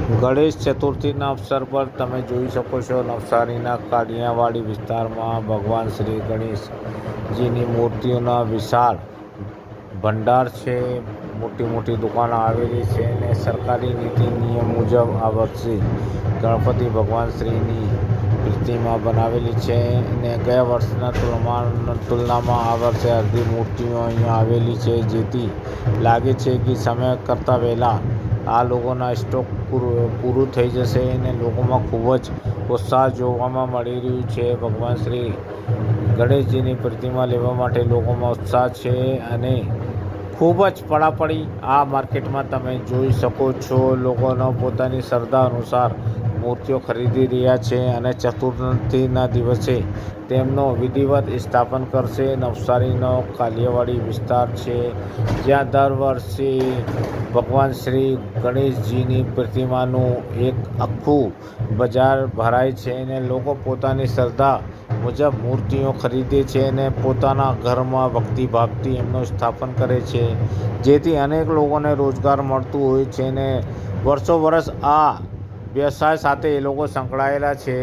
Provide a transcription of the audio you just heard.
ગણેશ ચતુર્થીના અવસર પર તમે જોઈ શકો છો નવસારીના કાળિયાવાડી વિસ્તારમાં ભગવાન શ્રી ગણેશજીની મૂર્તિઓના વિશાળ ભંડાર છે. મોટી મોટી દુકાનો આવેલી છે અને સરકારી નીતિ નિયમ મુજબ આ વર્ષે ગણપતિ ભગવાન શ્રીની પ્રતિમા બનાવેલી છે અને ગયા વર્ષના તુલનામાં આ વર્ષે અડધી મૂર્તિઓ અહીંયા આવેલી છે, જેથી લાગે છે કે સમય કરતાં વહેલા આ લોકોના સ્ટોક પૂરું થઈ જશે અને લોકોમાં ખૂબ જ ઉત્સાહ જોવામાં મળી રહ્યું છે. ભગવાન શ્રી ગણેશજીની પ્રતિમા લેવા માટે લોકોમાં ઉત્સાહ છે અને ખૂબ જ પડાપડી આ માર્કેટમાં તમે જોઈ શકો છો. લોકોનો પોતાની શ્રદ્ધા અનુસાર મૂર્તિઓ ખરીદી રહ્યા છે અને ચતુર્થીના દિવસે તેમનો વિધિવત સ્થાપન કરશે. નવસારીનો કાલિયાવાડી વિસ્તાર છે, જ્યાં દર વર્ષે ભગવાન શ્રી ગણેશજીની પ્રતિમાનું એક આખું બજાર ભરાય છે અને લોકો પોતાની શ્રદ્ધા મુજબ મૂર્તિઓ ખરીદે છે અને પોતાના ઘરમાં ભક્તિભાવથી એમનું સ્થાપન કરે છે, જેથી અનેક લોકોને રોજગાર મળતું હોય છે અને વર્ષો વર્ષ આ વ્યવસાય સાથે એ લોકો સંકળાયેલા છે.